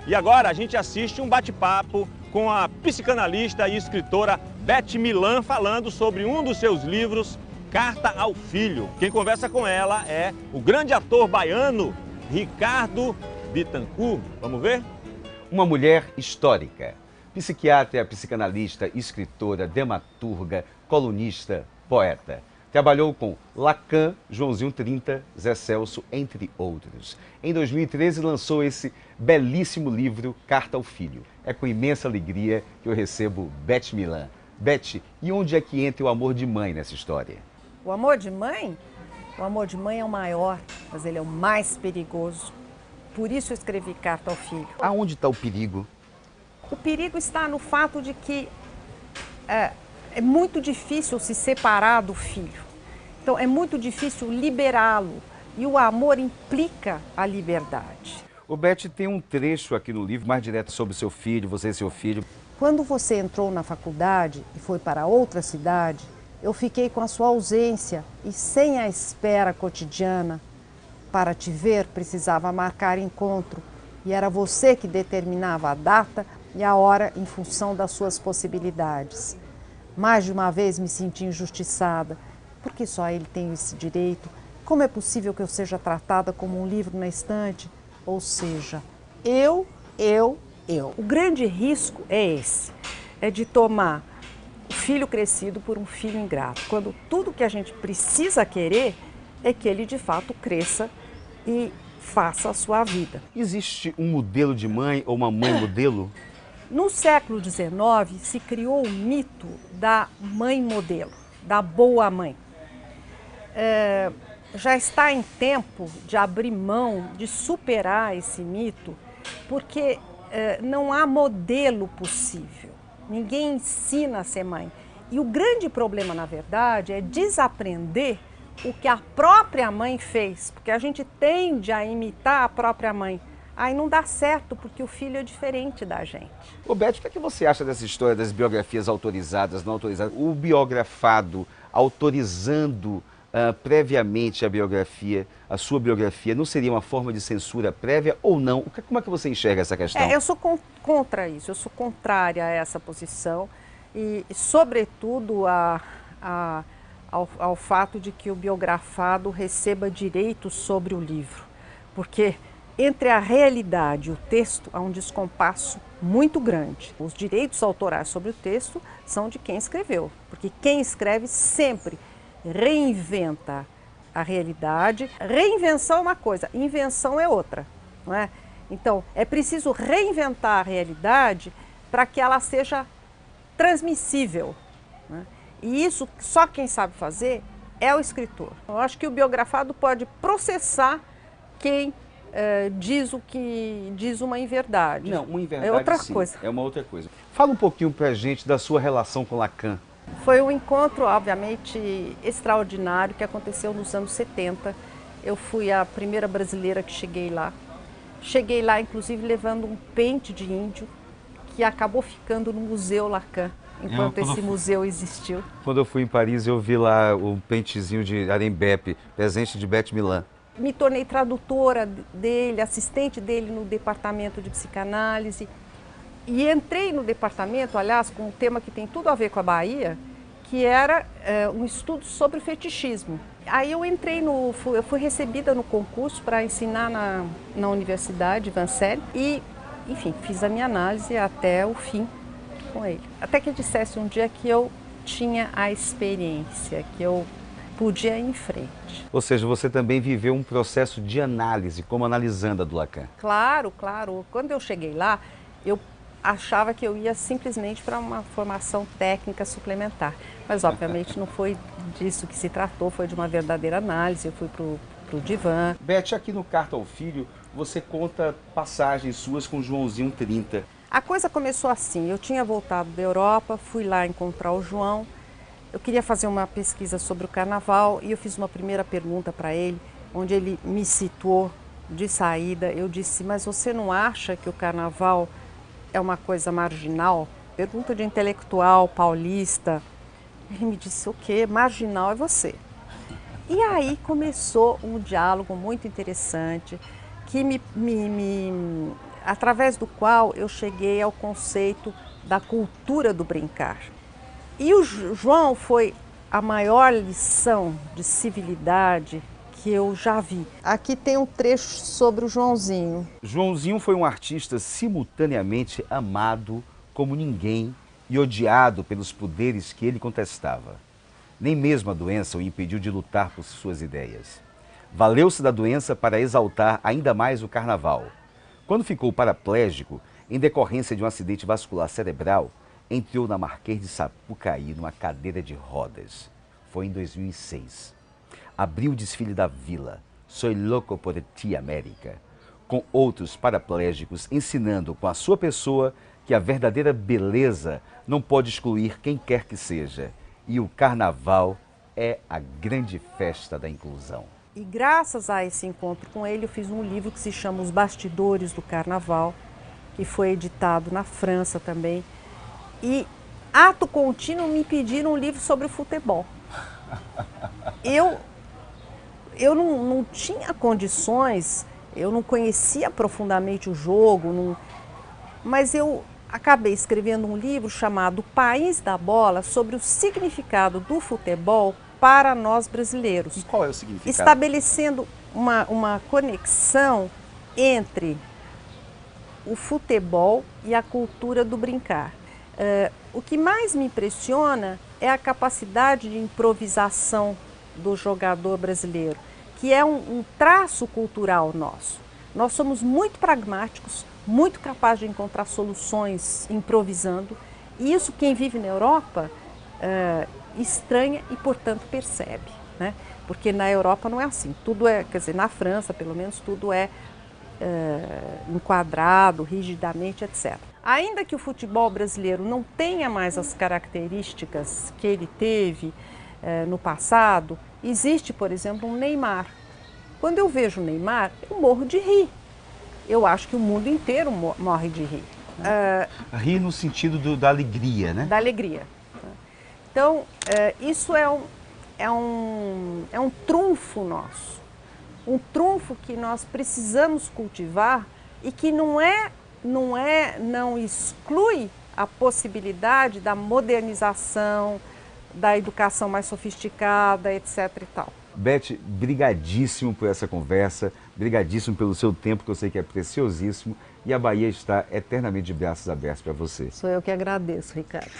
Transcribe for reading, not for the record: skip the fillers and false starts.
E agora a gente assiste um bate-papo com a psicanalista e escritora Beth Milan falando sobre um dos seus livros, Carta ao Filho. Quem conversa com ela é o grande ator baiano Ricardo Bittencourt. Vamos ver? Uma mulher histórica, psiquiatra, psicanalista, escritora, dramaturga, colunista, poeta. Trabalhou com Lacan, Joãozinho 30, Zé Celso, entre outros. Em 2013 lançou esse belíssimo livro, Carta ao Filho. É com imensa alegria que eu recebo Beth Milan. Beth, e onde é que entra o amor de mãe nessa história? O amor de mãe? O amor de mãe é o maior, mas ele é o mais perigoso. Por isso eu escrevi Carta ao Filho. Aonde está o perigo? O perigo está no fato de que é muito difícil se separar do filho. Então é muito difícil liberá-lo. E o amor implica a liberdade. O Beth, tem um trecho aqui no livro mais direto sobre seu filho, você e seu filho. Quando você entrou na faculdade e foi para outra cidade, eu fiquei com a sua ausência e sem a espera cotidiana. Para te ver, precisava marcar encontro e era você que determinava a data e a hora em função das suas possibilidades. Mais de uma vez me senti injustiçada, porque só ele tem esse direito. Como é possível que eu seja tratada como um livro na estante? Ou seja, eu. O grande risco é esse, é de tomar o filho crescido por um filho ingrato, quando tudo que a gente precisa querer é que ele de fato cresça e faça a sua vida. Existe um modelo de mãe ou uma mãe modelo? No século XIX se criou o mito da mãe modelo, da boa mãe. Já está em tempo de abrir mão, de superar esse mito, porque não há modelo possível. Ninguém ensina a ser mãe. E o grande problema, na verdade, é desaprender o que a própria mãe fez, porque a gente tende a imitar a própria mãe. Aí não dá certo, porque o filho é diferente da gente. Ô Beth, o que você acha dessa história das biografias autorizadas, não autorizadas? O biografado autorizando previamente a biografia, a sua biografia, não seria uma forma de censura prévia ou não? Como é que você enxerga essa questão? Eu sou contra isso, eu sou contrária a essa posição e sobretudo, ao fato de que o biografado receba direitos sobre o livro, porque entre a realidade e o texto há um descompasso muito grande. Os direitos autorais sobre o texto são de quem escreveu, porque quem escreve sempre reinventa a realidade. Reinvenção é uma coisa, invenção é outra, não é? Então, é preciso reinventar a realidade para que ela seja transmissível, né? E isso só quem sabe fazer é o escritor. Eu acho que o biografado pode processar quem diz o que diz uma inverdade. Não, uma inverdade é outra sim, coisa. É uma outra coisa. Fala um pouquinho pra gente da sua relação com Lacan. Foi um encontro, obviamente, extraordinário que aconteceu nos anos 70. Eu fui a primeira brasileira que cheguei lá. Cheguei lá, inclusive, levando um pente de índio que acabou ficando no Museu Lacan, enquanto esse museu existiu. Quando eu fui em Paris, eu vi lá o pentezinho de Arembepe, presente de Beth Milan. Me tornei tradutora dele, assistente dele no departamento de psicanálise. E entrei no departamento, aliás, com um tema que tem tudo a ver com a Bahia, que era um estudo sobre fetichismo. Aí eu eu fui recebida no concurso para ensinar na Universidade Vancelli e, enfim, fiz a minha análise até o fim com ele. Até que ele dissesse um dia que eu tinha a experiência, que eu podia ir em frente. Ou seja, você também viveu um processo de análise, como analisando a do Lacan. Claro, claro. Quando eu cheguei lá, eu achava que eu ia simplesmente para uma formação técnica suplementar. Mas, obviamente, não foi disso que se tratou, foi de uma verdadeira análise. Eu fui para o divã. Beth, aqui no Carta ao Filho, você conta passagens suas com Joãozinho 30. A coisa começou assim, eu tinha voltado da Europa, fui lá encontrar o João. Eu queria fazer uma pesquisa sobre o carnaval e eu fiz uma primeira pergunta para ele, onde ele me situou de saída. Eu disse, mas você não acha que o carnaval é uma coisa marginal? Pergunta de intelectual paulista. Ele me disse, o quê? Marginal é você. E aí começou um diálogo muito interessante, que através do qual eu cheguei ao conceito da cultura do brincar. E o João foi a maior lição de civilidade que eu já vi. Aqui tem um trecho sobre o Joãozinho. Joãozinho foi um artista simultaneamente amado como ninguém e odiado pelos poderes que ele contestava. Nem mesmo a doença o impediu de lutar por suas ideias. Valeu-se da doença para exaltar ainda mais o carnaval. Quando ficou paraplégico, em decorrência de um acidente vascular cerebral, entrou na Marquês de Sapucaí numa cadeira de rodas. Foi em 2006. Abriu o desfile da Vila, Soy Loco por Ti América, com outros paraplégicos ensinando com a sua pessoa que a verdadeira beleza não pode excluir quem quer que seja. E o carnaval é a grande festa da inclusão. E graças a esse encontro com ele, eu fiz um livro que se chama Os Bastidores do Carnaval, que foi editado na França também. E, ato contínuo, me pediram um livro sobre o futebol. Eu não tinha condições, eu não conhecia profundamente o jogo, mas eu acabei escrevendo um livro chamado País da Bola, sobre o significado do futebol para nós brasileiros. E qual é o significado? Estabelecendo uma conexão entre o futebol e a cultura do brincar. O que mais me impressiona é a capacidade de improvisação do jogador brasileiro, que é um traço cultural nosso. Nós somos muito pragmáticos, muito capazes de encontrar soluções improvisando, e isso quem vive na Europa estranha e, portanto, percebe, né? Porque na Europa não é assim, tudo é, quer dizer, na França, pelo menos, tudo é enquadrado, rigidamente, etc. Ainda que o futebol brasileiro não tenha mais as características que ele teve no passado, existe, por exemplo, um Neymar. Quando eu vejo o Neymar, eu morro de rir. Eu acho que o mundo inteiro morre de rir. Rir no sentido da alegria, né? Da alegria. Então, isso é um trunfo nosso. Um trunfo que nós precisamos cultivar e que não exclui a possibilidade da modernização, da educação mais sofisticada, etc. e tal. Beth, brigadíssimo por essa conversa, brigadíssimo pelo seu tempo, que eu sei que é preciosíssimo, e a Bahia está eternamente de braços abertos para você. Sou eu que agradeço, Ricardo.